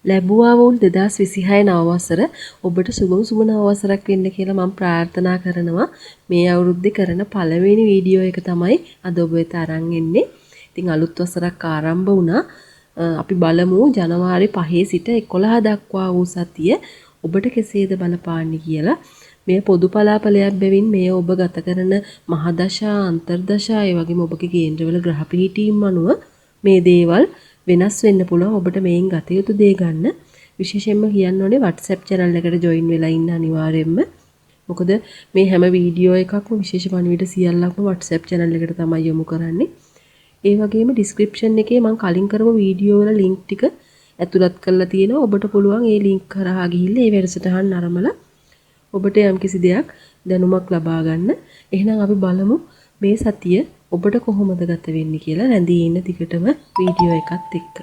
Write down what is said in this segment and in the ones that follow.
ලැබුවා වුන් 2026 නව වසර ඔබට සුබ නව වසරක් වෙන්න කියලා මම ප්‍රාර්ථනා කරනවා. මේ අවුරුද්දේ කරන පළවෙනි වීඩියෝ එක තමයි අද ඔබ වෙත අරන් එන්නේ. ඉතින් අලුත් වසරක් ආරම්භ වුණා. අපි බලමු ජනවාරි 5 සිට 11 දක්වා වූ සතිය ඔබට කෙසේද බලපාන්නේ කියලා. මේ පොදු පලාපලයක් බැවින් මේ ඔබ ගත කරන මහදශා අන්තර්දශා ඒ වගේම ඔබගේ කේන්ද්‍රවල ග්‍රහ පිහිටීම් අනුව මේ දේවල් වෙනස් වෙන්න පුළුවන්. ඔබට මේන් ගත යුතු දේ ගන්න විශේෂයෙන්ම කියන්න ඕනේ WhatsApp channel එකට join වෙලා ඉන්න අනිවාර්යයෙන්ම. මොකද මේ හැම වීඩියෝ එකක්ම විශේෂ පණිවිඩ සියල්ලක්ම WhatsApp channel එකට තමයි යොමු කරන්නේ. ඒ වගේම description එකේ මම කලින් කරපු වීඩියෝ වල link ටික ඇතුළත් කරලා තියෙනවා. ඔබට පුළුවන් ඒ link කරා ගිහිල්ලා ඒ වැඩසටහන නරඹලා ඔබට යම්කිසි දෙයක් දැනුමක් ලබා ගන්න. එහෙනම් අපි බලමු මේ සතිය ඔබට කොහොමද ගත වෙන්නේ කියලා රැඳී ඉන්න දිගටම වීඩියෝ එකත් එක්ක.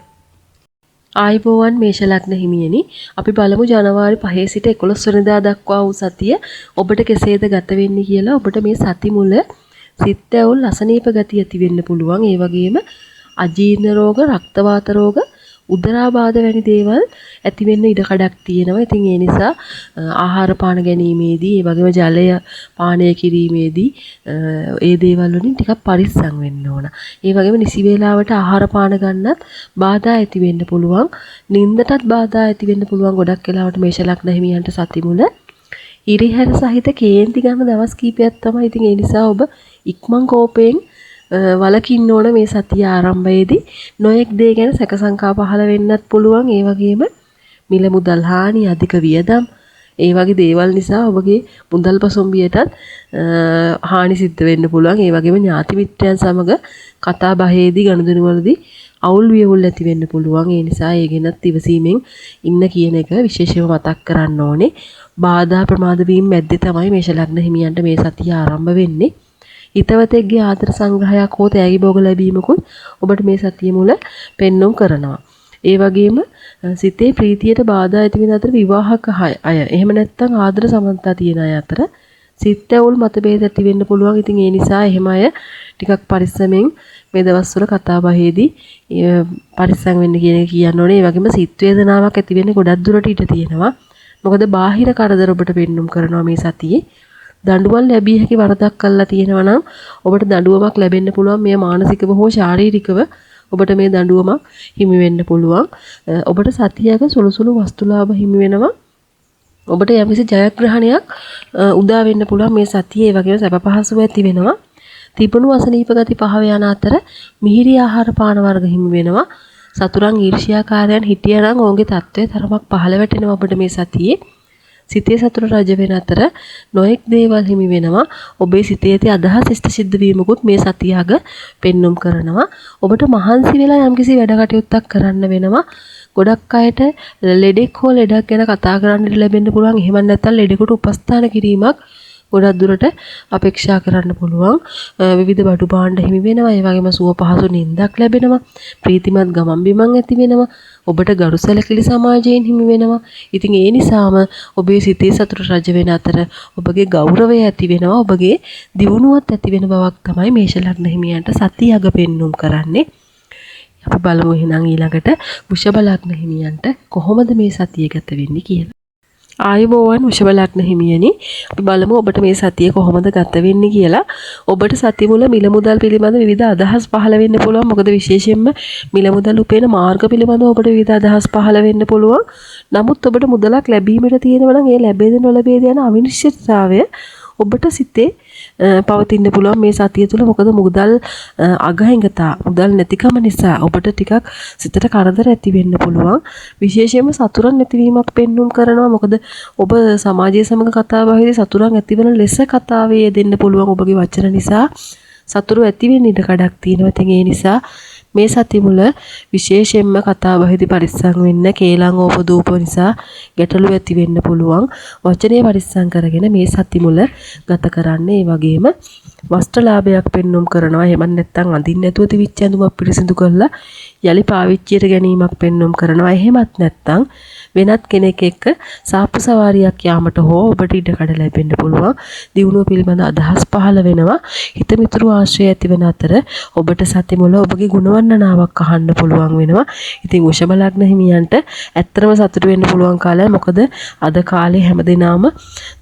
ආයිබෝවන් මේෂ ලග්න හිමියනි, අපි බලමු ජනවාරි 5 සිට 11 වෙනිදා දක්වා වූ සතිය ඔබට කෙසේද ගත වෙන්නේ කියලා. ඔබට මේ සති මුල සිත් ඇවුල් අසනීප ගතිය ඇති වෙන්න පුළුවන්. ඒ වගේම අජීර්ණ රෝග, රක්ත වාත රෝග, උදරාබාධ වැනි දේවල් ඇති වෙන්න ඉඩ කඩක් තියෙනවා. ඉතින් ඒ නිසා ආහාර පාන ගැනීමේදී, ඒ වගේම ජලය පානය කිරීමේදී ඒ දේවල් වලින් ටිකක් පරිස්සම් වෙන්න ඕන. ඒ වගේම නිසි වේලාවට ආහාර පාන ගන්නත් බාධා ඇති වෙන්න පුළුවන්. නිින්දටත් බාධා ඇති වෙන්න පුළුවන්. ගොඩක් වෙලාවට මේෂ ලග්න හිමියන්ට සති මුල ඉරිහැර සහිත කේන්ති ගන්න දවස් කීපයක් තමයි. ඉතින් ඒ නිසා ඔබ ඉක්මන් කෝපයෙන් වලකින්න ඕන මේ සතිය ආරම්භයේදී. නොයෙක් දේ ගැන සැක සංකා පහළ වෙන්නත් පුළුවන්. ඒ වගේම මිල මුදල් හානි, අධික වියදම්, ඒ වගේ දේවල් නිසා ඔබගේ මුදල් පසුම්බියටත් හානි සිද්ධ වෙන්න පුළුවන්. ඒ වගේම ඥාති මිත්‍රයන් සමග කතා බහේදී ගනුදෙනු වලදී අවුල් වියවුල් ඇති වෙන්න පුළුවන්. ඒ නිසා ඒ ගැනත් ඉවසීමෙන් ඉන්න කියන එක විශේෂව මතක් කරන්න ඕනේ. බාධා ප්‍රමාද වීම මැද්දේ තමයි මේෂ ලග්න හිමියන්ට මේ සතිය ආරම්භ වෙන්නේ. හිතවතෙක්ගේ ආදර සංග්‍රහයක් හෝ තෑගි භෝග ලැබීමකුත් ඔබට මේ සතිය මුල පෙන්눔 කරනවා. ඒ වගේම සිතේ ප්‍රීතියට බාධා ඇති වෙන අතර විවාහක අය, එහෙම නැත්නම් ආදර සමන්තා තියෙන අය අතර සිත් ඇවුල් මතභේද ඇති වෙන්න පුළුවන්. ඉතින් ඒ නිසා එහෙම අය ටිකක් පරිස්සමෙන් මේ දවස්වල කතා බහේදී පරිස්සම් වෙන්න කියන එක කියන්න ඕනේ. ඒ වගේම සිත් වේදනාවක් ඇති වෙන්න ගොඩක් දුරට ඉඩ තියෙනවා. මොකද බාහිර කරදර ඔබට පෙන්눔 කරනවා මේ සතියේ. දඬුවම් ලැබිය හැකි වරදක් කළා තියෙනවා නම් ඔබට දඬුවමක් ලැබෙන්න පුළුවන්. මේ මානසිකව හෝ ශාරීරිකව ඔබට මේ දඬුවමක් හිමි වෙන්න පුළුවන්. ඔබට සතියක සුළු සුළු වස්තු ලාභ හිමි වෙනවා. ඔබට යම්කිසි ජයග්‍රහණයක් උදා වෙන්න පුළුවන් මේ සතියේ. ඒ වගේම සැප පහසුව ඇති වෙනවා. තිබුණු අසනීප ගති පහව යන අතර මිහිරි ආහාර පාන වර්ග හිමි වෙනවා. සතුරන් ඊර්ෂ්‍යාකාරයන් හිටියනම් ඔවුන්ගේ තත්ත්වය තරමක් පහළ වැටෙනවා ඔබට මේ සතියේ. සිතේ සතුට රජ වෙන අතර නොඑක් දේවල් හිමි වෙනවා. ඔබේ සිතේ ඇති අදහස් ඉෂ්ට සිද්ධ වීමකුත් මේ සතියග පෙන්눔 කරනවා. ඔබට මහන්සි වෙලා යම්කිසි වැඩ කටයුත්තක් කරන්න වෙනවා. ගොඩක් අයට ලෙඩෙක් හෝ ලෙඩක් ගැන කතා කරන්න ලැබෙන්න පුළුවන්. එහෙම නැත්නම් ලෙඩෙකුට උපස්ථාන කිරීමක් ගොඩක් දුරට අපේක්ෂා කරන්න පුළුවන්. විවිධ බඩු භාණ්ඩ හිමි වෙනවා. ඒ වගේම සුව පහසු නිින්දක් ලැබෙනවා. ප්‍රීතිමත් ගමන් බිමන් ඇති වෙනවා. ඔබට ගරු සැලකිලි සමාජයෙන් හිමි වෙනවා. ඉතින් ඒ නිසාම ඔබේ සිතේ සතුට රජ වෙන අතර ඔබගේ ගෞරවය ඇති වෙනවා. ඔබගේ දියුණුවත් ඇති වෙන බවක් තමයි මේෂ ලග්න හිමියන්ට සතිය අග පෙන්눔 කරන්නේ. අපි බලමු එහෙනම් ඊළඟට වෘෂභ ලග්න හිමියන්ට කොහොමද මේ සතිය ගත වෙන්නේ කියලා. ආයුබෝවන් වෘෂභ ලග්න හිමියනි, අපි බලමු ඔබට මේ සතිය කොහොමද ගත වෙන්නේ කියලා. ඔබට සතිය මුල මිල මුදල් පිළිබඳ විවිධ අදහස් පහළ වෙන්න පුළුවන්. මොකද විශේෂයෙන්ම මිල මුදල් උපයන මාර්ග පිළිබඳව ඔබට විවිධ අදහස් පහළ වෙන්න පුළුවන්. නමුත් ඔබට මුදලක් ලැබීමට තියෙනවා නම් ඒ ලැබෙද නොලැබෙද යන අවිනිශ්චිතතාවය ඔබට සිතේ පවතින්න පුළුවන් මේ සතිය තුළ. මොකද මුදල් අගහිඟතා, මුදල් නැතිකම නිසා ඔබට ටිකක් සිතට කරදර ඇති වෙන්න පුළුවන්. විශේෂයෙන්ම සතුරන් නැතිවීමක් පෙන්눔 කරනවා. මොකද ඔබ සමාජයේ සමග කතා බහේදී සතුරන් ඇතිවන ලෙස කතාවේ යෙදෙන්න පුළුවන්. ඔබගේ වචන නිසා සතුරු ඇති වෙන්න ඉඩ කඩක් තියෙනවා. ඉතින් ඒ නිසා මේ සති මුල විශේෂයෙන්ම කතා බහේදී පරිස්සම් වෙන්න. කේලම් ඕපදූප නිසා ගැටලු ඇති වෙන්න පුළුවන්. වචනේ පරිස්සම් කරගෙන මේ සති මුල ගත කරන්න. ඒ වගේම වස්ත්‍ර ලාභයක් පෙන්눔 කරනවා. එහෙම නැත්නම් අඳින්න නැතුව තිවිච්ච ඇඳුමක් පිරිසිදු කරලා යලි පාවිච්චියට ගැනීමක් පෙන්වුම් කරනවා. එහෙමත් නැත්නම් වෙනත් කෙනෙක් එක්ක සාප්පු සවාරියක් යාමට හෝ ඔබට ඉඩකඩ ලැබෙන්න පුළුවන්. දියුණුව පිළිබඳ අදහස් පහළ වෙනවා. හිත මිතුරු ආශ්‍රය ඇති වෙන අතර ඔබට සති මුල ඔබගේ ගුණවර්ණනාවක් අහන්න පුළුවන් වෙනවා. ඉතින් වෘෂභ ලග්න හිමියන්ට ඇත්තටම සතුටු වෙන්න පුළුවන් කාලය. මොකද අද කාලේ හැමදෙනාම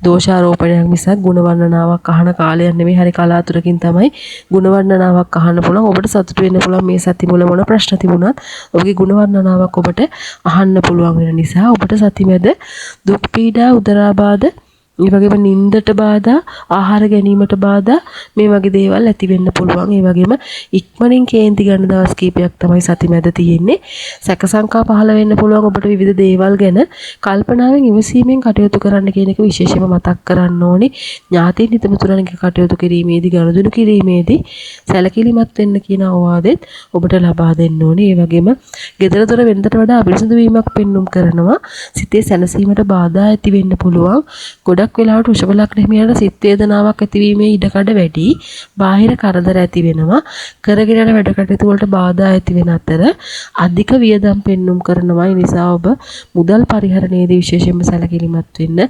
දෝෂාරෝපණයක් මිසක් ගුණවර්ණනාවක් අහන කාලයක් නෙමෙයි. හරි කලාතුරකින් තමයි ගුණවර්ණනාවක් අහන්න පුළුවන්. ඔබට සතුටු වෙන්න පුළුවන් මේ සති මුල මොන ප්‍රශ්න තිබුණත් ඔබගේ ගුණවර්ණනාවක් ඔබට අහන්න පුළුවන් වෙන නිසා ඔබට සති මැද දුක් පීඩා උදරාබාධ ඒ වගේම නින්දට බාධා ආහාර ගැනීමට බාධා මේ වගේ දේවල් ඇති වෙන්න පුළුවන්. ඒ වගේම ඉක්මනින් කේන්ති ගන්න දවස් කීපයක් තමයි සති මැද තියෙන්නේ. සැක සංකා පහළ වෙන්න පුළුවන් ඔබට විවිධ දේවල් ගැන කල්පනාවෙන් ඉවසීමෙන් කටයුතු කරන්න කියන එක විශේෂයෙන්ම මතක් කරන්න ඕනේ. ඥාතීන් හිතමිතුරන්ගේ කටයුතු කිරීමේදී ගනුදෙනු කිරීමේදී සැලකිලිමත් වෙන්න කියන අවවාදෙත් ඔබට ලබා දෙන්න ඕනේ. ඒ වගේම ගෙදර දොර වෙනදට වඩා අපිරිසිදු වීමක් පෙන්눔 කරනවා. සිතේ සැනසීමට බාධා ඇති වෙන්න පුළුවන්. ගොඩක් වෙලාවට වෘෂභ ලග්න හිමියන්ට සිත් වේදනාවක් ඇතිවීමේ ඉඩකඩ වැඩි. බාහිර කරදර ඇති වෙනවා. කරගෙන යන වැඩ කටයුතු වලට බාධා ඇති වෙන අතර අධික වියදම් පෙන්눔 කරනවා. ඒ නිසා ඔබ මුදල් පරිහරණයේදී විශේෂයෙන්ම සැලකිලිමත් වෙන්න.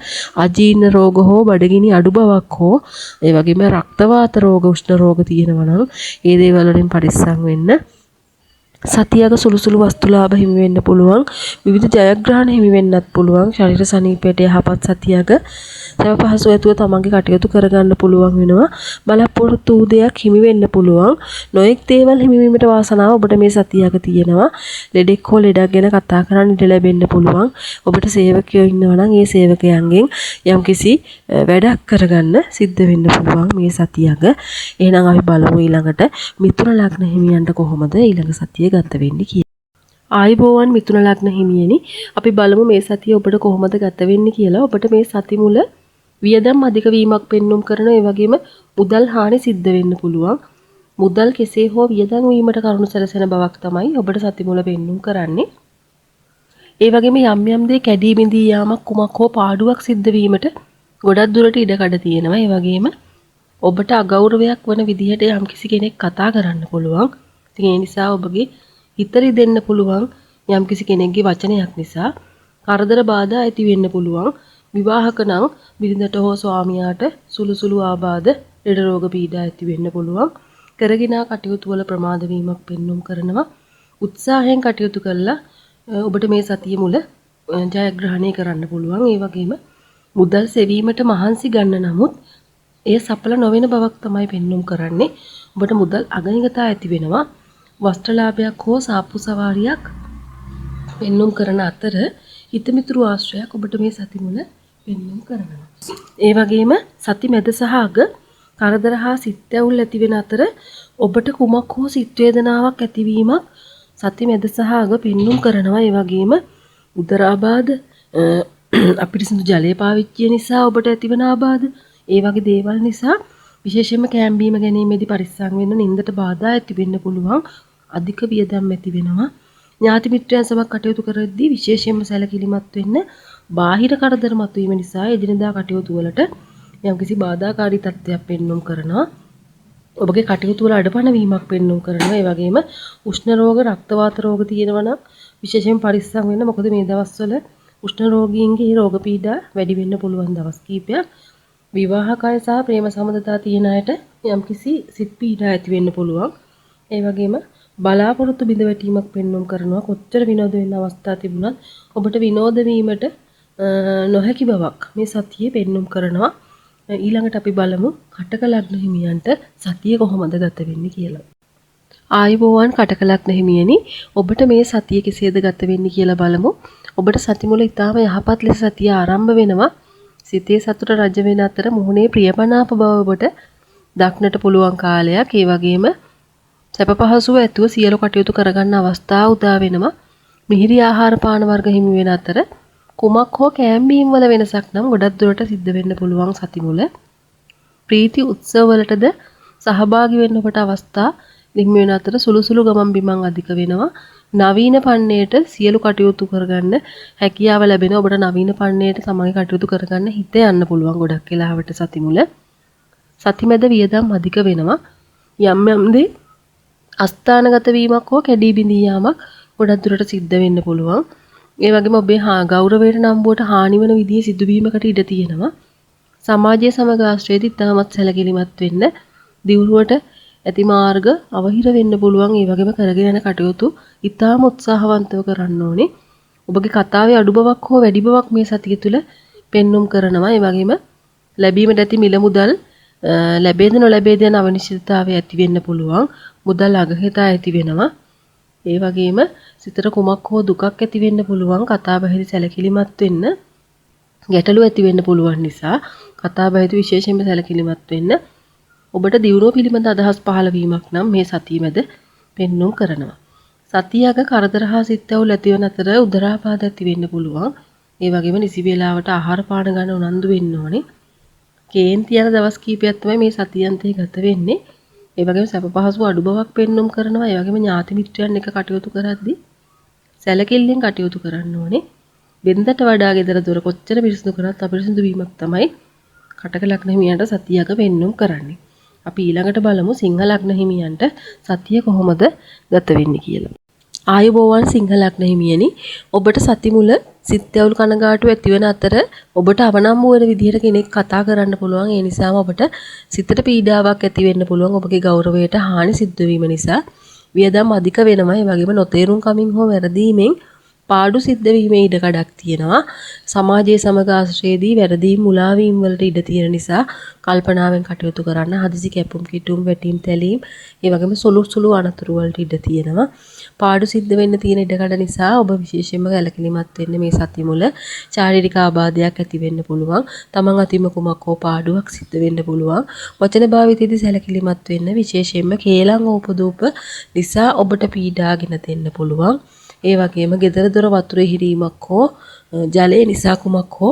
අජීර්ණ රෝග හෝ බඩගිනි අඩු බවක් හෝ ඒ වගේම රක්තවාත රෝග උෂ්ණ රෝග තියෙනවා නම් ඒ දේවල් වලින් පරිස්සම් වෙන්න. සතියක සුළුසුළු වස්තුලාභ හිමි වෙන්න පුළුවන්. විවිධ ජයග්‍රහණ හිමි වෙන්නත් පුළුවන්. ශරීර සනීපයට යහපත් සතියක සම පහසු ඇතුව තමන්ගේ කටයුතු කරගන්න පුළුවන් වෙනවා. බලාපොරොත්තු වූ දෙයක් හිමි වෙන්න පුළුවන්. නොඑක් දේවල් හිමි වීමට වාසනාව ඔබට මේ සතියක තියෙනවා. ලෙඩෙක් හෝ ලෙඩක් ගැන කතා කරන්න ඉඩ ලැබෙන්න පුළුවන්. ඔබට සේවකයෝ ඉන්නවා නම් ඒ සේවකයන්ගෙන් යම්කිසි වැඩක් කරගන්න සිද්ධ වෙන්න පුළුවන් මේ සතියක. එහෙනම් අපි බලමු ඊළඟට මිථුන ලග්න හිමියන්ට කොහොමද ඊළඟ සතිය ගත වෙන්නේ කියලා. ආයුබෝවන් මිථුන ලග්න හිමියනි, අපි බලමු මේ සතිය ඔබට කොහොමද ගත වෙන්නේ කියලා. ඔබට මේ සති මුල වියදම් අධික වීමක් පෙන්눔 කරන ඒ වගේම මුදල් හානි සිද්ධ වෙන්න පුළුවන්. මුදල් කෙසේ හෝ වියදම් වීමට කරුණු සැලසෙන බවක් තමයි ඔබට සති මුල පෙන්눔 කරන්නේ. ඒ වගේම යම් යම් දේ කැඩී බිඳී යාමක් කුමක් හෝ පාඩුවක් සිද්ධ වීමට ගොඩක් දුරට ඉඩකඩ තියෙනවා. ඒ වගේම ඔබට අගෞරවයක් වන විදිහට යම්කිසි කෙනෙක් කතා කරන්න පුළුවන්. ඉතින් ඒ නිසා ඔබගේ හිතරි දෙන්න පුළුවන් යම්කිසි කෙනෙක්ගේ වචනයක් නිසා කරදර බාධා ඇති වෙන්න පුළුවන්. විවාහක නම් බිරිඳට හෝ ස්වාමියාට සුළු ආබාධ, ලෙඩ රෝග පීඩා ඇති වෙන්න පුළුවන්. කරගෙන කටයුතු වල ප්‍රමාද වීමක් පෙන්눔 කරනවා. උත්සාහයෙන් කටයුතු කළා ඔබට මේ සතිය මුල ජයග්‍රහණය කරන්න පුළුවන්. ඒ වගේම මුදල් සෙවීමට මහන්සි ගන්න නමුත් එය සඵල නොවන බවක් තමයි පෙන්눔 කරන්නේ. ඔබට මුදල් අගනිකතා ඇති වෙනවා. වස්ත්‍රලාභයක් හෝ සාප්පු සවාරියක් පෙන්눔 කරන අතර හිතමිතුරු ආශ්‍රයයක් ඔබට මේ සති මුල පෙන්눔 කරනවා. ඒ වගේම සති මැද සහ අග කරදර හා සිත් ඇවුල් ඇති වෙන අතර ඔබට කුමක් හෝ සිත් වේදනාවක් ඇතිවීමක් සති මැද සහ අග පෙන්눔 කරනවා. ඒ වගේම උදරාබාධ, අපිරිසිදු ජලය පාවිච්චිය නිසා ඔබට ඇතිවන ආබාධ, ඒ වගේ දේවල් නිසා විශේෂයෙන්ම කෑම බීම ගැනීමේදී පරිස්සම් වෙන්න. නින්දට බාධා ඇති වෙන්න පුළුවන්. අධික වියදම් ඇති වෙනවා. ඥාති මිත්‍රයන් සමග කටයුතු කරද්දී විශේෂයෙන්ම සැලකිලිමත් වෙන්න. බාහිර කරදර මතුවීම නිසා එදිනදා කටයුතු වලට යම්කිසි බාධාකාරී තත්ත්වයක් පෙන්눔 කරනවා. ඔබගේ කටයුතු වල අඩපණ වීමක් පෙන්눔 කරනවා. ඒ වගේම උෂ්ණ රෝග, රක්තවාත රෝග තියෙනවා නම් විශේෂයෙන් පරිස්සම් වෙන්න. මොකද මේ දවස්වල උෂ්ණ රෝගීන්ගේ රෝග පීඩා වැඩි වෙන්න පුළුවන් දවස් කීපයක්. විවාහකය සහ ප්‍රේම සම්බන්ධතා තියෙන අයට යම්කිසි සිත් පීඩා ඇති වෙන්න පුළුවන්. ඒ වගේම බලාපොරොත්තු බිඳ වැටීමක් පෙන්눔 කරනවා. කොච්චර විනෝද වෙන්න අවස්ථා තිබුණත් ඔබට විනෝද වීමට නොහැකි බවක් මේ සතියේ පෙන්눔 කරනවා. ඊළඟට අපි බලමු කටක ලග්න හිමියන්ට සතිය කොහොමද ගත වෙන්නේ කියලා. ආයුබෝවන් කටක ලග්න හිමියනි, ඔබට මේ සතිය කෙසේද ගත වෙන්නේ කියලා බලමු. ඔබට සති මුල ඉතාම යහපත් ලෙස සතිය ආරම්භ වෙනවා. සිතේ සතුට රජ වෙන අතර මුහුණේ ප්‍රියමනාප බව ඔබට දක්නට පුළුවන් කාලයක්. ඒ වගේම සැප පහසුව ඇතුව සියලු කටයුතු කරගන්න අවස්ථා උදා වෙනවා. මිහිරි ආහාර පාන වර්ග හිමි වෙන අතර කුමක් හෝ කෑම බීම් වල වෙනසක් නම් ගොඩක් දුරට සිද්ධ වෙන්න පුළුවන් සති මුල. ප්‍රීති උත්සව වලටද සහභාගී වෙන්න ඔබට අවස්ථා හිමි වෙන අතර සුළුසුළු ගමන් බිමන් අධික වෙනවා. නවීන පන්නේට සියලු කටයුතු කරගන්න හැකියාව ලැබෙන ඔබට නවීන පන්නේට තමන්ගේ කටයුතු කරගන්න හිත යන්න පුළුවන් ගොඩක් වෙලාවට සති මුල. සති මැද වියදම් අධික වෙනවා. යම් යම් දේ අස්ථානගත වීමක් හෝ කැඩී බිඳී යාමක් ගොඩක් දුරට සිද්ධ වෙන්න පුළුවන්. ඒ වගේම ඔබේ ගෞරවයට නම්බුවට හානි වන විදිහේ සිදුවීමකට ඉඩ තියෙනවා. සමාජයේ සමග ආශ්‍රයදී ඉතාමත් සැලකිලිමත් වෙන්න, දියුණුවට ඇති මාර්ග අවහිර වෙන්න පුළුවන්. ඒ වගේම කරගෙන යන කටයුතු ඉතාම උත්සාහවන්තව කරන්න ඕනේ. ඔබගේ කතාවේ අඩු බවක් හෝ වැඩි බවක් මේ සතිය තුළ පෙන්눔 කරනවා. ඒ වගේම ලැබීමට ඇති මිල මුදල් ලැබේද නොලැබේද යන අනිශ්චිතතාවය ඇති වෙන්න පුළුවන්. මුදල් අගහිතා ඇති වෙනවා. ඒ වගේම සිතට කුමක් හෝ දුකක් ඇති වෙන්න පුළුවන්. කතා බහෙදි සැලකිලිමත් වෙන්න, ගැටලු ඇති වෙන්න පුළුවන් නිසා කතා බහෙදි විශේෂයෙන්ම සැලකිලිමත් වෙන්න. ඔබට දියුණුව පිළිබඳ අදහස් පහළ වීමක් නම් මේ සතිය මැද පෙන්눔 කරනවා. සතියක කරදර හා සිත්ඇවුල් ඇති වන අතර උදරාබාධ ඇති වෙන්න පුළුවන්. ඒ වගේම නිසි වේලාවට ආහාර පාන ගන්න උනන්දු වෙන්න ඕනේ. කේන්ති යන දවස් කීපයක් තමයි මේ සතියන්තේ ගත වෙන්නේ. ඒ වගේම සැප පහසු අඩු බවක් පෙන්눔 කරනවා. ඒ වගේම ඥාති මිත්‍රයන් එක්ක කටයුතු කරද්දී සැලකිල්ලෙන් කටයුතු කරන්න ඕනේ. වෙනදට වඩා ගෙදර දොර කොච්චර පිරිසිදු කරත් අපිරිසිදු වීමක් තමයි කටක ලග්න හිමියන්ට සතියක පෙන්눔 කරන්නේ. අපි ඊළඟට බලමු සිංහ ලග්න හිමියන්ට සතිය කොහොමද ගත වෙන්නේ කියලා. ආයුබෝවන් සිංහ ලග්න හිමියනි, ඔබට සති මුල සිත්ඇවුල් කනගාටු ඇති වෙන අතර ඔබට අවනම්බු වෙන විදිහට කෙනෙක් කතා කරන්න පුළුවන්. ඒ නිසාම ඔබට සිතට පීඩාවක් ඇති වෙන්න පුළුවන්. ඔබගේ ගෞරවයට හානි සිද්ධ වීම නිසා වියදම් අධික වෙනවා. ඒ වගේම නොතේරුම් කමින් හෝ වැරදීමෙන් පාඩු සිද්ධ වීමේ ඉඩකඩක් තියෙනවා. සමාජයේ සමග ආශ්‍රයේදී වැරදීම් මුලාවීම් වලට ඉඩ තියෙන නිසා කල්පනාවෙන් කටයුතු කරන්න. හදිසි කැපුම් කිටුම් වැටීම් තැලීම් ඒ වගේම සුළු අනතුරු වලට ඉඩ තියෙනවා. පාඩු සිද්ධ වෙන්න තියෙන ඉඩකඩ නිසා ඔබ විශේෂයෙන්ම ගැළකිලිමත් වෙන්න මේ සති මුල ශාරීරික ආබාධයක් ඇති වෙන්න පුළුවන්. තමන් අතිම කුමක් හෝ පාඩුවක් සිද්ධ වෙන්න පුළුවන්. වචන භාවිතයේදී සැලකිලිමත් වෙන්න, විශේෂයෙන්ම කේලම් ඕපදූප නිසා ඔබට පීඩාගෙන දෙන්න පුළුවන්. ඒ වගේම gedara dora වතුරේ හිරීමක් හෝ ජලය නිසා කුමක් හෝ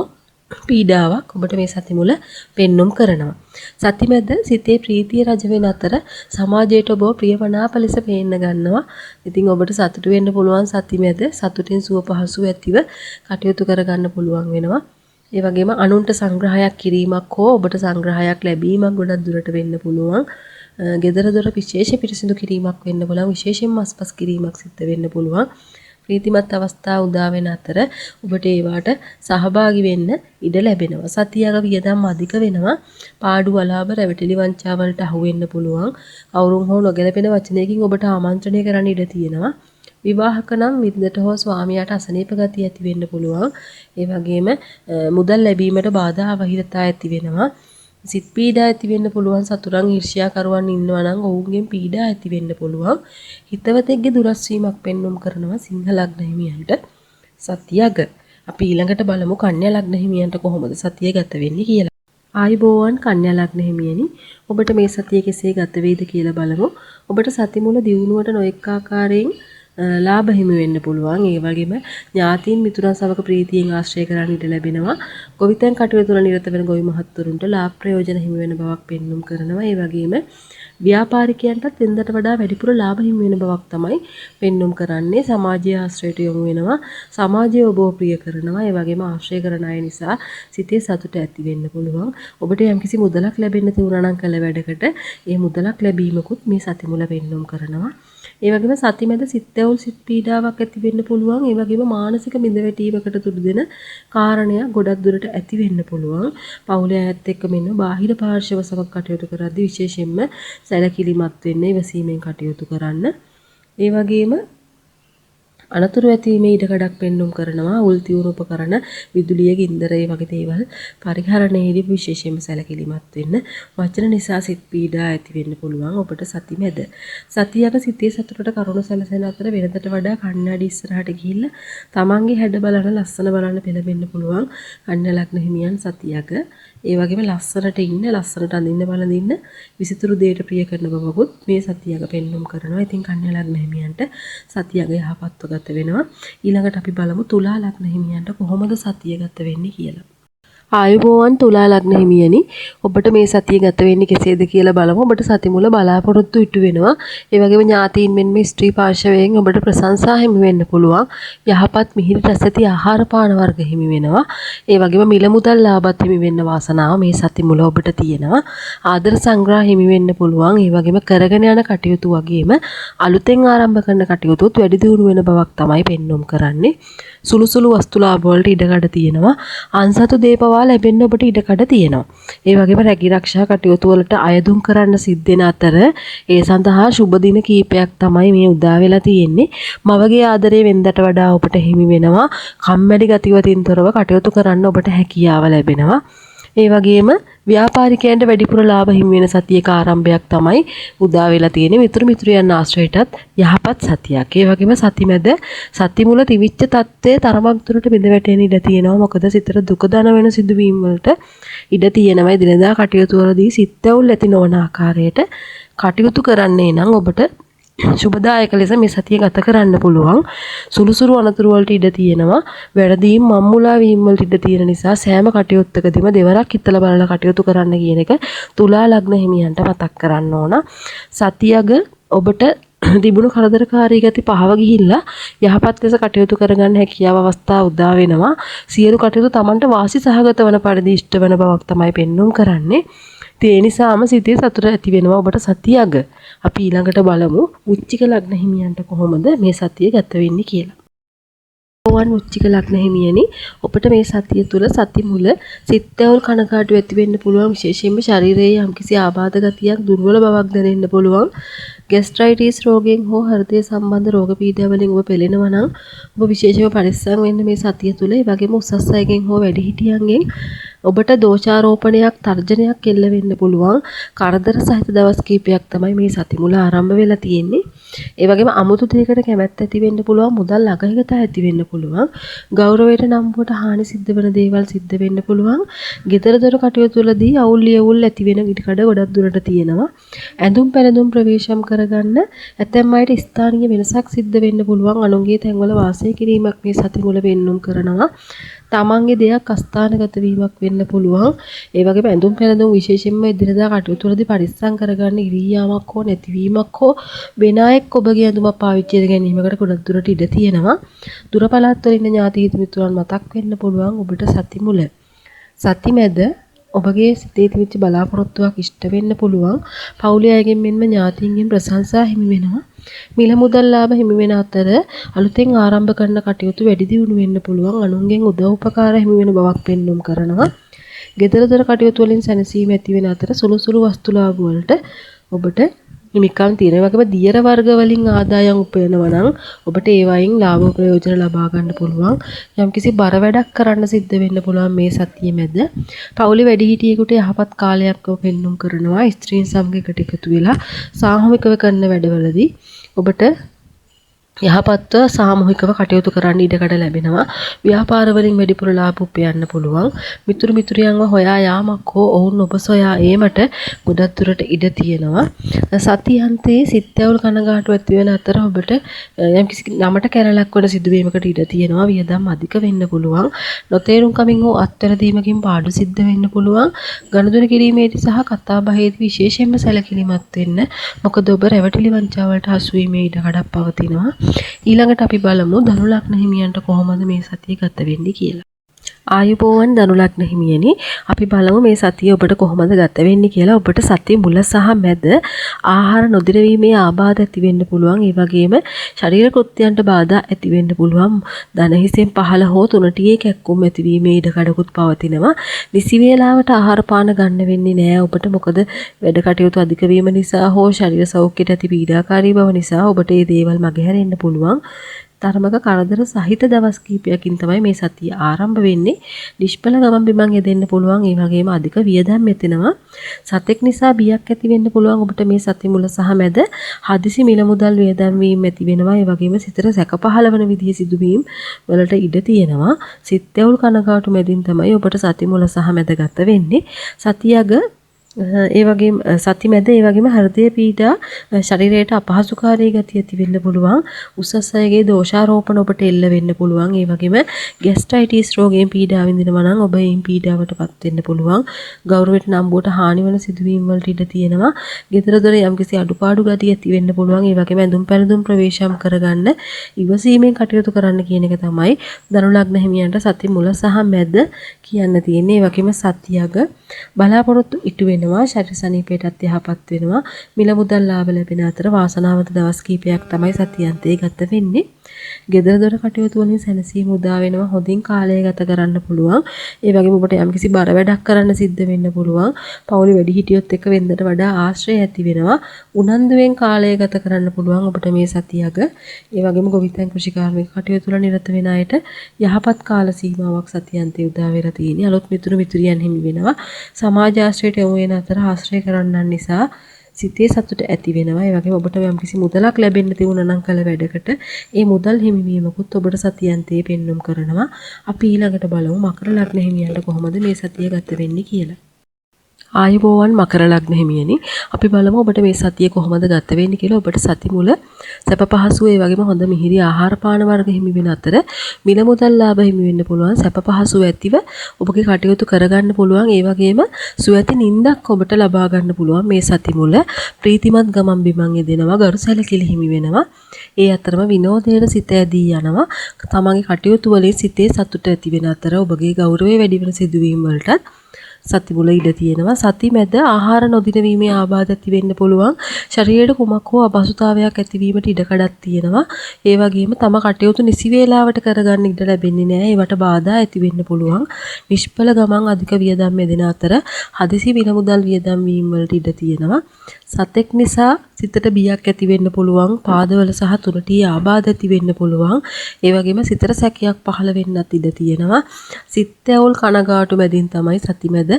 පීඩාවක් ඔබට මේ සති මුල පෙන්눔 කරනවා. සති මැද සිතේ ප්‍රීතිය රජ වෙන අතර සමාජයට ඔබ ප්‍රියමනාප ලෙස පේන්න ගන්නවා. ඉතින් ඔබට සතුටු වෙන්න පුළුවන් සති මැද සතුටින් සුව පහසු ඇතිව කටයුතු කරගන්න පුළුවන් වෙනවා. ඒ වගේම අනුන්ට සංග්‍රහයක් කිරීමක් හෝ ඔබට සංග්‍රහයක් ලැබීමක් ගොඩක් දුරට වෙන්න පුළුවන්. gedara dora විශේෂ පිරිසිදු කිරීමක් වෙන්න පුළුවන්. විශේෂයෙන්ම අස්පස් කිරීමක් සිද්ධ වෙන්න පුළුවන්. ප්‍රීතිමත් අවස්ථා උදා වෙන අතර ඔබට ඒවට සහභාගී වෙන්න ඉඩ ලැබෙනවා. සතියක වියදම් අධික වෙනවා. පාඩු වලාබ රැවටිලි වංචා වලට අහු වෙන්න පුළුවන්. කවුරුන් හෝ නොගැලපෙන වචනයකින් ඔබට ආමන්ත්‍රණය කරන්න ඉඩ තියෙනවා. විවාහක නම් වින්දට හෝ ස්වාමියාට අසනීප ගතිය ඇති වෙන්න පුළුවන්. ඒ වගේම මුදල් ලැබීමට බාධා අවහිරතා ඇති වෙනවා. සිත් පීඩා ඇති වෙන්න පුළුවන්. සතුරන් ඊර්ෂ්‍යාකරුවන් ඉන්නවා නම් ඔවුන්ගෙන් පීඩා ඇති වෙන්න පුළුවන්. හිතවතෙක්ගේ දුරස් වීමක් පෙන්눔 කරනවා සිංහ ලග්න හිමියන්ට සතියක. අපි ඊළඟට බලමු කන්‍යා ලග්න හිමියන්ට කොහොමද සතිය ගත වෙන්නේ කියලා. ආයුබෝවන් කන්‍යා ලග්න හිමියනි, ඔබට මේ සතිය කෙසේ ගත වේද කියලා බලමු. ඔබට සති මුල දියුණුවට නොඑක ආකාරයෙන් ලාභ හිමි වෙන්න පුළුවන්. ඒ වගේම ඥාතීන් මිතුරන් සමග ප්‍රීතියෙන් ආශ්‍රය කරන්න ඉඩ ලැබෙනවා. ගොවිතැන් කටයුතු වල නිරත වෙන ගොවි මහත්වරුන්ට ලාභ ප්‍රයෝජන හිමි වෙන බවක් පෙන්눔 කරනවා. ඒ වගේම ව්‍යාපාරිකයන්ටත් වෙනදට වඩා වැඩිපුර ලාභ හිමි වෙන බවක් තමයි පෙන්눔 කරන්නේ. සමාජීය ආශ්‍රයයට යොමු වෙනවා. සමාජය ඔබව ප්‍රිය කරනවා. ඒ වගේම ආශ්‍රය කරන අය නිසා සිතේ සතුට ඇති වෙන්න පුළුවන්. ඔබට යම්කිසි මුදලක් ලැබෙන්න තියුණා නම් කළ වැඩකට ඒ මුදලක් ලැබීමකුත් මේ සති මුල පෙන්눔 කරනවා. ඒ වගේම සති මැද සිත්ඇවුල් සිත් පීඩාවක් ඇති වෙන්න පුළුවන්. ඒ වගේම මානසික බිඳවැටීමකට තුඩු දෙන කාරණයක් ගොඩක් දුරට ඇති වෙන්න පුළුවන්. පවුලේ අයත් එක්ක මෙන්න බාහිර පාර්ශව සමග කටයුතු කරද්දී විශේෂයෙන්ම සැලකිලිමත් වෙන්න, ඉවසීමෙන් කටයුතු කරන්න. ඒ වගේම අනතුරු ඇතිවීමේ ඉඩකඩක් පෙන්눔 කරනවා. උල්තිවුණු උපකරණ, විදුලිය, ගින්දර වගේ දේවල් පරිහරණයේදී විශේෂයෙන්ම සැලකිලිමත් වෙන්න. වචන නිසා සිත් පීඩා ඇති වෙන්න පුළුවන් ඔබට සති මැද. සතියක සිතේ සතුටට කරුණ සැලසෙන අතර වෙනදට වඩා කණ්ණාඩි ඉස්සරහට ගිහිල්ලා තමන්ගේ හැඩ බලන, ලස්සන බලන්න පෙළඹෙන්න පුළුවන් කන්‍යා ලග්න හිමියන් සතියක. ඒ වගේම ලස්සනට ඉන්න, ලස්සනට අඳින්න බලදින්න විසිතුරු දෙයට ප්‍රිය කරන බවකුත් මේ සතියක පෙන්눔 කරනවා. ඉතින් කන්‍යා ලග්න හිමියන්ට සතියක යහපත්ව ගත වෙනවා. ඊළඟට අපි බලමු තුලා ලග්න හිමියන්ට කොහොමද සතිය ගත වෙන්නේ කියලා. ආයුබෝවන් තුලා ලග්න හිමියනි ඔබට මේ සතිය ගත වෙන්නේ කෙසේද කියලා බලමු. ඔබට සති මුල බලාපොරොත්තු ඉටු වෙනවා. ඒ වගේම ඥාතීන් මෙන් මේ ස්ත්‍රී පාර්ශවයෙන් ඔබට ප්‍රශංසා හිමි වෙන්න පුළුවන්. යහපත් මිහිරි රස ඇති ආහාර පාන වර්ග හිමි වෙනවා. ඒ වගේම මිල මුදල් ලාභත් හිමි වෙන්න වාසනාව මේ සති මුල ඔබට තියෙනවා. ආදර සංග්‍රහ හිමි වෙන්න පුළුවන්. ඒ වගේම කරගෙන යන කටයුතු වගේම අලුතෙන් ආරම්භ කරන කටයුතුත් වැඩි දියුණු වෙන බවක් තමයි පෙන්වුම් කරන්නේ. සුළු සුළු වස්තු ලාභ වලට ඉඩකඩ තියෙනවා. අන්සතු දීපවා ලැබෙන්න ඔබට ඉඩකඩ තියෙනවා. ඒ වගේම රැකී ආරක්ෂා කටයුතු වලට අයදුම් කරන්න සිද්ධ වෙන අතර ඒ සඳහා සුබ දින කීපයක් තමයි මේ උදා වෙලා තියෙන්නේ. මවගේ ආදරය වෙනදට වඩා ඔබට හිමි වෙනවා. කම්මැලි ගතිවතින් තොරව කටයුතු කරන්න ඔබට හැකියාව ලැබෙනවා. ඒ වගේම ව්‍යාපාරිකයන්ට වැඩිපුර ලාභ හිමි වෙන සතියක ආරම්භයක් තමයි උදා වෙලා තියෙන්නේ. මිතුරු මිතුරියන් ආශ්‍රයයටත් යහපත් සතියක්. ඒ වගේම සතිමැද සති මුල තිවිච්ච තත්ත්වයේ තරමක් දුරට බිඳ වැටෙන ඉඩ තියෙනවා. මොකද සිතට දුක දන වෙන සිදුවීම් වලට ඉඩ තියෙනවා. දිනදා කටයුතු වලදී සිත්ඇවුල් ඇති නොවන ආකාරයට කටයුතු කරන්නේ නම් ඔබට සුබදායක ලෙස මේ සතිය ගත කරන්න පුළුවන්. සුළුසුළු අනතුරු වලට ඉඩ තියෙනවා. වැරදීම් මම්මුලා වීම වලට ඉඩ තියෙන නිසා සෑම කටයුත්තකදීම දෙවරක් හිතලා බලලා කටයුතු කරන්න කියන එක තුලා ලග්න හිමියන්ට මතක් කරන්න ඕන. සතියග ඔබට තිබුණු කරදරකාරී ගති පහව ගිහිල්ලා යහපත් ලෙස කටයුතු කරගන්න හැකියාව අවස්ථා උදා වෙනවා. සියලු කටයුතු Tamanට වාසි සහගත වන පරිදි ඉෂ්ට වෙන බවක් තමයි පෙන්වුම් කරන්නේ. ඒ නිසාම සිතේ සතුට ඇති වෙනවා ඔබට සතියග. අපි ඊළඟට බලමු උච්චික ලග්න හිමියන්ට කොහොමද මේ සතිය ගත වෙන්නේ කියලා. උච්චික ලග්න හිමියනි ඔබට මේ සතිය තුල සති මුල සිත්ඇවුල් කනකාටු ඇති වෙන්න පුළුවන්. විශේෂයෙන්ම ශරීරයේ යම්කිසි ආබාධ ගතියක් දුර්වල බවක් දැනෙන්න පුළුවන්. ગેස්ට්‍රයිටිස් රෝගයෙන් හෝ හෘදය සම්බන්ධ රෝග පීඩා වලින් ඔබ පෙළෙනවා නම් ඔබ විශේෂයෙන්ම පරිස්සම් වෙන්න මේ සතිය තුල. ඒ වගේම උසස් අයගෙන් හෝ වැඩිහිටියන්ගෙන් ඔබට දෝෂාරෝපණයක් තර්ජනයක් එල්ල වෙන්න පුළුවන්. කරදර සහිත දවස් කිහිපයක් තමයි මේ සති මුල ආරම්භ වෙලා තියෙන්නේ. ඒ වගේම අමුතු දෙයකට කැමැත්ත ඇති වෙන්න පුළුවන්. මුදල් අගහිගතා ඇති වෙන්න පුළුවන්. ගෞරවයට නම්බුවට හානි සිද්ධ වෙන දේවල් සිද්ධ වෙන්න පුළුවන්. ගෙදර දොර කටයුතු වලදී අවුල් ලියවුල් ඇති වෙන ඉඩකඩ ගොඩක් දුරට තියෙනවා. ඇඳුම් පැළඳුම් ප්‍රවේශම් කරගන්න ඇතැම් අයට ස්ථානීය වෙනසක් සිද්ධ වෙන්න පුළුවන්. අනුන්ගේ තැන්වල වාසය කිරීමක් මේ සති මුල වෙන්නුම් කරනවා. තමන්ගේ දෙයක් අස්ථානගත වීමක් වෙන්න පුළුවන්. ඒ වගේම ඇඳුම් පැළඳුම් විශේෂයෙන්ම ඉදිරියදා කටයුතු වලදී පරිස්සම් කරගන්න ඉරියාවක් හෝ නැතිවීමක් හෝ වෙන අයෙක් ඔබගේ ඇඳුමක් පාවිච්චි කර ගැනීමකට ගොඩක් දුරට ඉඩ තියෙනවා. දුර පළාත් වල ඉන්න ඥාති හිත මිතුරන් මතක් වෙන්න පුළුවන් ඔබට සති මුල. සති මැද ඔබගේ සිතේ තිබිච්ච බලාපොරොත්තුවක් ඉෂ්ට වෙන්න පුළුවන්. පවුලේ අයගෙන් මෙන්ම ඥාතීන්ගෙන් ප්‍රශංසා හිමි වෙනවා. මිල මුදල් ලාභ හිමි වෙන අතර අලුතෙන් ආරම්භ කරන කටයුතු වැඩි දියුණු වෙන්න පුළුවන්. අනුන්ගෙන් උදව් උපකාර හිමි වෙන බවක් පෙන්වුම් කරනවා. ගෙදර දොර කටයුතු වලින් සැනසීම ඇති වෙන අතර සුළු සුළු වස්තු ලාභ වලට ඔබට හිමිකම් තියෙනවා. වගේම දියර වර්ග වලින් ආදායම් උපයනවා නම් ඔබට ඒ වයින් ලාභ ප්‍රයෝජන ලබා ගන්න පුළුවන්. යම්කිසි බර වැඩක් කරන්න සිද්ධ වෙන්න පුළුවන් මේ සතිය මැද. පවුලේ වැඩිහිටියෙකුට යහපත් කාලයක් ඔබ පෙන්වුම් කරනවා. ස්ත්‍රීන් සමග එකතු වෙලා සාමූහිකව කරන වැඩවලදී ඔබට යහපත්ව සාමූහිකව කටයුතු කරන්න ඉඩකඩ ලැබෙනවා. ව්‍යාපාර වලින් වැඩිපුර ලාභ උපයන්න පුළුවන්. මිතුරු මිතුරියන්ව හොයා යාමක් හෝ ඔවුන් ඔබ සොයා ඒමට ගොඩක් දුරට ඉඩ තියෙනවා. සතියන්තයේ සිත්ඇවුල් කනගාටු ඇති වෙන අතර ඔබට යම්කිසි නමට කැරලක් වන සිදුවීමකට ඉඩ තියෙනවා. වියදම් අධික වෙන්න පුළුවන්. නොතේරුම් කමින් හෝ අත්වැරදීමකින් පාඩු සිද්ධ වෙන්න පුළුවන්. ගනුදෙනු කිරීමේදී සහ කතා බහේදී විශේෂයෙන්ම සැලකිලිමත් වෙන්න. මොකද ඔබ රැවටිලි වංචාවලට හසු වීමේ ඉඩකඩක් පවතිනවා. ඊළඟට අපි බලමු ධනු ලග්න හිමියන්ට කොහොමද මේ සතිය ගත වෙන්නේ කියලා. ආයුබෝවන් ධනු ලග්න හිමියනි අපි බලමු මේ සතිය ඔබට කොහොමද ගත වෙන්නේ කියලා. ඔබට සතිය මුල සහ මැද ආහාර නොදිරවීමේ ආබාධ ඇති වෙන්න පුළුවන්. ඒ වගේම ශරීර කෘත්‍යයන්ට බාධා ඇති වෙන්න පුළුවන්. දන හිසෙන් පහළ හෝ තුනටියේ කැක්කුම් ඇතිවීමේ ඉඩකඩකුත් පවතිනවා. නිසි වේලාවට ආහාර පාන ගන්න වෙන්නේ නැහැ ඔබට. මොකද වැඩ කටයුතු අධික වීම නිසා හෝ ශරීර සෞඛ්‍යයට ඇති පීඩාකාරී බව නිසා ඔබට මේ දේවල් මගහැරෙන්න පුළුවන්. තරමක කරදර සහිත දවස් කිහිපයකින් තමයි මේ සතිය ආරම්භ වෙන්නේ. නිෂ්ඵල ගමන් බිමන් යෙදෙන්න පුළුවන්. ඒ වගේම අධික වියදම් මෙතෙනවා. සතෙක් නිසා බියක් ඇති වෙන්න පුළුවන්. ඔබට මේ සති මුල සහ මැද හදිසි මිල මුදල් වියදම් වීම ඇති වෙනවා. ඒ වගේම සිතට සැක පහළ වෙන විදිහේ සිදුවීම් වලට ඉඩ තියෙනවා. සිත්ඇවුල් කනගාටු මැදින් තමයි ඔබට සති මුල සහ මැද ගත වෙන්නේ. සතියග ඒ වගේම සති මැද ඒ වගේම හෘදය පීඩා ශරීරයට අපහසුකාරී ගතිය ඇති වෙන්න පුළුවන්. උසස් අයගේ දෝෂාරෝපණ ඔබට එල්ල වෙන්න පුළුවන්. ඒ වගේම ગેස්ට්‍රයිටිස් රෝගයෙන් පීඩා විඳිනවා නම් ඔබ මේ පීඩාවටපත් වෙන්න පුළුවන්. ගෞරවයට නම්බුවට හානි වන සිදුවීම් වලට ඉඩ තියෙනවා. ගෙදර දොර යම්කිසි අඩුපාඩු ගතිය ඇති වෙන්න පුළුවන්. ඒ වගේම ඇඳුම් පැළඳුම් ප්‍රවේශම් කරගන්න ඉවසීමෙන් කටයුතු කරන්න කියන එක තමයි ධනු ලග්න හිමියන්ට සති මුල සහ මැද කියන්න තියෙන්නේ. ඒ වගේම සතියක බලාපොරොත්තු ඉටු වෙනවා. ශරීර සනීපයටත් යහපත් වෙනවා. මිල මුදල් ලාභ ලැබෙන අතර වාසනාවන්ත දවස් කිහිපයක් තමයි සතියන්තයේ ගත වෙන්නේ. ගෙදර දොර කටයුතු වලින් සැනසීම උදා වෙනවා. හොඳින් කාලය ගත කරන්න පුළුවන්. ඒ වගේම ඔබට යම්කිසි බර වැඩක් කරන්න සිද්ධ වෙන්න පුළුවන්. පවුලේ වැඩිහිටියොත් එක්ක වෙනදට වඩා ආශ්‍රය ඇති වෙනවා. උනන්දුවෙන් කාලය ගත කරන්න පුළුවන් ඔබට මේ සතියක. ඒ වගේම ගොවිතැන් කෘෂිකාර්මික කටයුතු වල නිරත වෙන අයට යහපත් කාල සීමාවක් සතියන්තයේ උදා වෙලා තියෙන්නේ. අලුත් මිතුරු මිතුරියන් හිමි වෙනවා. සමාජ ආශ්‍රයයට යොමු වෙන අතර ආශ්‍රය කරන්නන් නිසා සිතේ සතුට ඇති වෙනවා. ඒ වගේම ඔබට යම්කිසි මුදලක් ලැබෙන්න තිබුණා නම් කල වැඩකට ඒ මුදල් හිමිවීමකුත් ඔබට සතියන්තයේ පෙන්눔 කරනවා. අපි ඊළඟට බලමු මකර ලග්න හිමියන්ට කොහොමද මේ සතිය ගත වෙන්නේ කියලා. ආයුබෝවන් මකර ලග්න හිමියනි. අපි බලමු ඔබට මේ සතිය කොහොමද ගත වෙන්නේ කියලා. ඔබට සති මුල සැප පහසු ඒ වගේම හොඳ මිහිරි ආහාර පාන වර්ග හිමි වෙන අතර මිල මුදල් ලාභ හිමි වෙන්න පුළුවන්. සැප පහසු ඇතිව ඔබගේ කටයුතු කරගන්න පුළුවන්. ඒ වගේම සුවැති නිින්දක් ඔබට ලබා ගන්න පුළුවන් මේ සති මුල. ප්‍රීතිමත් ගමන් බිමන් යෙදෙනවා. ගරු සැලකිලි හිමි වෙනවා. ඒ අතරම විනෝදයට සිත ඇදී යනවා. තමන්ගේ කටයුතු වලින් සිතේ සතුට ඇති වෙන අතර ඔබගේ ගෞරවය වැඩි වෙන සිදුවීම් වලටත් සති මුල ඉඩ තියෙනවා. සති මැද ආහාර නොදින වීමේ ආබාධ ඇති වෙන්න පුළුවන්. ශරීරයට කුමක් හෝ අපහසුතාවයක් ඇතිවීමට ඉඩකඩක් තියෙනවා. ඒ වගේම තම කටයුතු නිසි වේලාවට කරගන්න ඉඩ ලැබෙන්නේ නැහැ. ඒවට බාධා ඇති වෙන්න පුළුවන්. නිෂ්ඵල ගමන් අධික වියදම් යෙදෙන අතර හදිසි විල මුදල් වියදම් වීම වලට ඉඩ තියෙනවා. සතෙක් නිසා සිතට බියක් ඇති වෙන්න පුළුවන්. පාදවල සහ තුනටි ආබාධ ඇති වෙන්න පුළුවන්. ඒ වගේම සිතට සැකයක් පහළ වෙන්නත් ඉඩ තියෙනවා. සිත් ඇවුල් කනගාටු මැදින් තමයි සති මැද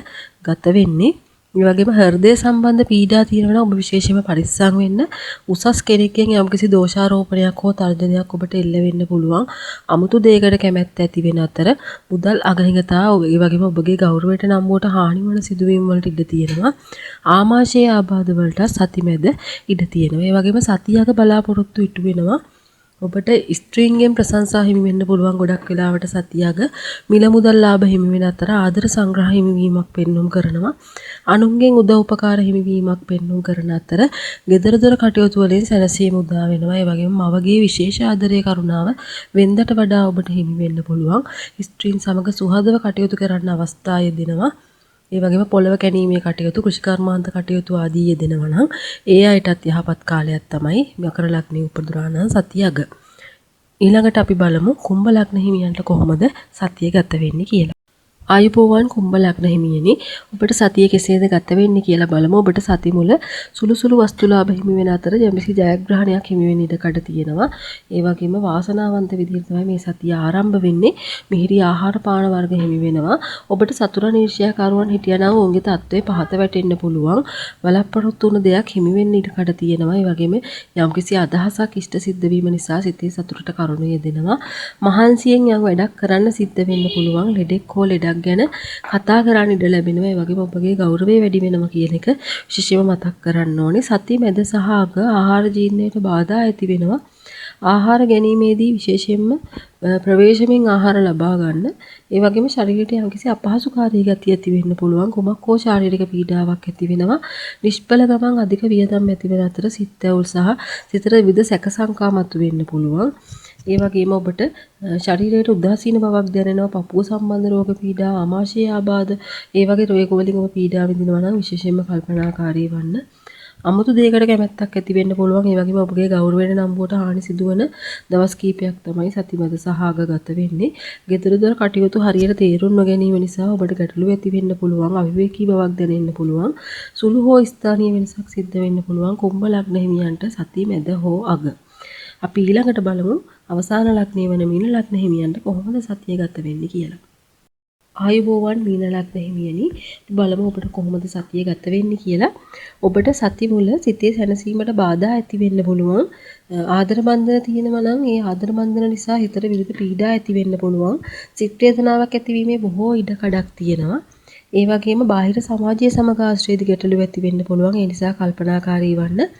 ගත වෙන්නේ. ඒ වගේම හෘදය සම්බන්ධ පීඩා තියෙනවා නම් ඔබ විශේෂයෙන්ම පරිස්සම් වෙන්න. උසස් කෙනෙක්ගෙන් යම්කිසි දෝෂාරෝපණයක් හෝ තර්ජනයක් ඔබට එල්ල වෙන්න පුළුවන්. අමුතු දෙයකට කැමැත්ත ඇති වෙන අතර මුදල් අගහිඟතා ඒ වගේම ඔබගේ ගෞරවයට නම්බුවට හානි වන සිදුවීම් වලට ඉඩ තියෙනවා. ආමාශයේ ආබාධ වලට සති මැද ඉඩ තියෙනවා. ඒ වගේම සතියක බලාපොරොත්තු ඉටු වෙනවා. ඔබට ස්ත්‍රීන්ගෙන් ප්‍රශංසා හිමි වෙන්න පුළුවන්. ගොඩක් වෙලාවට සතියක මිල මුදල් ලාභ හිමි වෙන අතර ආදර සංග්‍රහ හිමිවීමක් පෙන්눔 කරනවා. අනුන්ගෙන් උදව් උපකාර හිමිවීමක් පෙන්눔 කරන අතර ගෙදර දොර කටයුතු වලින් සැනසීම උදා වෙනවා. ඒ වගේම මවගේ විශේෂ ආදරය කරුණාව වෙනදට වඩා ඔබට හිමි වෙන්න පුළුවන්. ස්ත්‍රීන් සමග සුහදව කටයුතු කරන්න අවස්ථා යෙදෙනවා. ඒ වගේම පොළව කැණීමේ කටයුතු කෘෂිකර්මාන්ත කටයුතු ආදී යෙදෙනවා නම් ඒ අයටත් යහපත් කාලයක් තමයි මකර ලග්නේ උපදුරා නම් සතියක. ඊළඟට අපි බලමු කුම්භ ලග්න හිමියන්ට කොහොමද සතිය ගත වෙන්නේ කියලා. ආයුබෝවන් කුම්භ ලග්න හිමියනි. ඔබට සතිය කෙසේද ගත වෙන්නේ කියලා බලමු. ඔබට සති මුල සුළු සුළු වස්තු ලාභ හිමි වෙන අතර යම්කිසි ජයග්‍රහණයක් හිමි වෙන ඉඩකඩ තියෙනවා. ඒ වගේම වාසනාවන්ත විදිහට තමයි මේ සතිය ආරම්භ වෙන්නේ. මිහිරි ආහාර පාන වර්ග හිමි වෙනවා. ඔබට සතුරන් ඊර්ෂ්‍යාකරුවන් හිටියනම් ඔවුන්ගේ තත්ත්වය පහත වැටෙන්න පුළුවන්. බලාපොරොත්තු වුණ දෙයක් හිමි වෙන්න ඉඩකඩ තියෙනවා. ඒ වගේම යම්කිසි අදහසක් ඉෂ්ට සිද්ධ වීම නිසා සිතේ සතුටට කරුණු යෙදෙනවා. මහන්සියෙන් යම් වැඩක් කරන්න සිද්ධ වෙන්න පුළුවන්. ලෙඩෙක් හෝ ලෙඩක් ගැන කතා කරන්න ඉඩ ලැබෙනවා. ඒ වගේම ඔබගේ ගෞරවය වැඩි වෙනවා කියන එක විශේෂයෙන්ම මතක් කරන්න ඕනේ. සති මැද සහ අග ආහාර ජීර්ණයට බාධා ඇති වෙනවා. ආහාර ගැනීමේදී විශේෂයෙන්ම ප්‍රවේශමෙන් ආහාර ලබා ගන්න. ඒ වගේම ශරීරයට යම්කිසි අපහසුකාරී ගතිය ඇති වෙන්න පුළුවන්. කුමක් හෝ ශාරීරික පීඩාවක් ඇති වෙනවා. නිෂ්ඵල ගමන් අධික වියදම් ඇති වෙන අතර සිත් ඇවුල් සහ සිතට විවිධ සැක සංකා මතුවෙන්න පුළුවන්. ඒ වගේම ඔබට ශරීරයට උදාසීන බවක් දැනෙනවා. පපුව සම්බන්ධ රෝග පීඩා, ආමාශය ආබාධ, ඒ වගේ රෝග වලින් ඔබ පීඩා විඳිනවා නම් විශේෂයෙන්ම කල්පනාකාරී වන්න. අමුතු දෙයකට කැමැත්තක් ඇති වෙන්න පුළුවන්. ඒ වගේම ඔබගේ ගෞරවයට නම්බුවට හානි සිදුවන දවස් කීපයක් තමයි සතිමද සහ අග ගත වෙන්නේ. ගෙදර දොර කටයුතු හරියට තේරුම් නොගැනීම නිසා ඔබට ගැටලු ඇති වෙන්න පුළුවන්. අවිවේකී බවක් දැනෙන්න පුළුවන්. සුළු හෝ ස්ථානීය වෙනසක් සිද්ධ වෙන්න පුළුවන්. කුම්භ ලග්න හිමියන්ට සතිමද හෝ අග. අපි ඊළඟට බලමු අවසාන ලග්නේ වන මීන ලග්න හිමියන්ට කොහොමද සතිය ගත වෙන්නේ කියලා. ආයුබෝවන් මීන ලග්න හිමියනි. බලමු ඔබට කොහොමද සතිය ගත වෙන්නේ කියලා. ඔබට සති මුල සිතේ සැනසීමට බාධා ඇති වෙන්න පුළුවන්. ආදර බන්ධන තියෙනවා නම් ඒ ආදර බන්ධන නිසා හිතට විවිධ පීඩා ඇති වෙන්න පුළුවන්. සිත් වේදනාවක් ඇතිවීමේ බොහෝ ඉඩ කඩක් තියෙනවා. ඒ වගේම බාහිර සමාජීය සමග ආශ්‍රයද ගැටලු ඇති වෙන්න පුළුවන්. ඒ නිසා කල්පනාකාරී වන්න.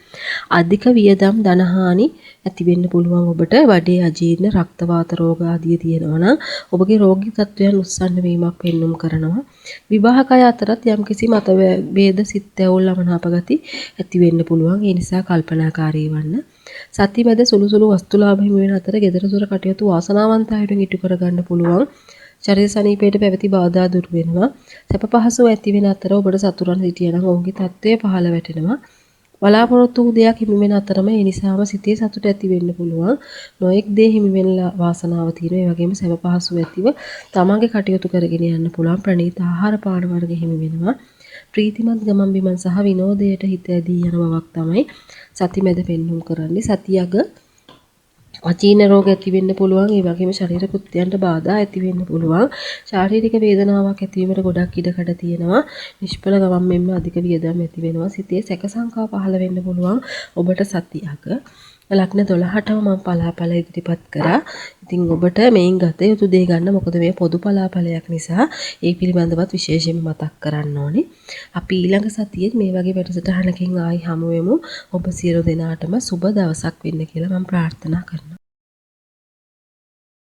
අධික වියදම් ධනහානි ඇති වෙන්න පුළුවන් ඔබට. බඩේ අජීර්ණ රක්ත වාත රෝග ආදී තියෙනවා නම් ඔබගේ රෝගී තත්ත්වයන් උස්සන්න වීමක් පෙන්눔 කරනවා. විවාහක අය අතරත් යම්කිසි මතභේද සිත් ඇවුල් අමනාප ගති ඇති වෙන්න පුළුවන්. ඒ නිසා කල්පනාකාරී වන්න. සති මැද සුළු සුළු වස්තු ලාභ හිමි වෙන අතර ගෙදර දොර කටයුතු වාසනාවන්ත අයුරින් ඉටු කරගන්න පුළුවන්. ශරීර සනීපයට පැවති බාධා දුරු වෙනවා. සැප පහසු ඇති වෙන අතර ඔබට සතුරන් සිටියනම් ඔවුන්ගේ තත්ත්වය පහළ වැටෙනවා. බලාපොරොත්තු වූ දෙයක් හිමි වෙන අතරම ඒ නිසාම සිතේ සතුට ඇති වෙන්න පුළුවන්. නොඑක් දේ හිමි වෙන වාසනාව තියෙනවා. ඒ වගේම සැප පහසු ඇතිව තමන්ගේ කටයුතු කරගෙන යන්න පුළුවන්. ප්‍රණීත ආහාර පාන වර්ග හිමි වෙනවා. ප්‍රීතිමත් ගමන් බිමන් සහ විනෝදයට හිත ඇදී යන බවක් තමයි සති මැද පෙන්눔 කරන්නේ. සතියක අජීර්ණ රෝග ඇති වෙන්න පුළුවන්. ඒ වගේම ශරීර කෘත්‍යයන්ට බාධා ඇති වෙන්න පුළුවන්. ශාරීරික වේදනාවක් ඇතිවීමට ගොඩක් ඉඩකඩ තියෙනවා. නිෂ්පල ගමන් මෙන්ම අධික වියදම් ඇති වෙනවා. සිතේ සැක සංකා පහළ වෙන්න පුළුවන්. ඔබට සතියක ලග්න 12ටම මම පලාපල ඉදිරිපත් කරා. ඉතින් ඔබට මේන් ගත යුතු දේ ගන්න. මොකද මේ පොදු පලාපලයක් නිසා ඒ පිළිබඳවත් විශේෂයෙන්ම මතක් කරන්න ඕනේ. අපි ඊළඟ සතියේ මේ වගේ වැඩසටහනකින් ආයි හමු වෙමු. ඔබ සියලු දෙනාටම සුබ දවසක් වෙන්න කියලා මම ප්‍රාර්ථනා කරනවා.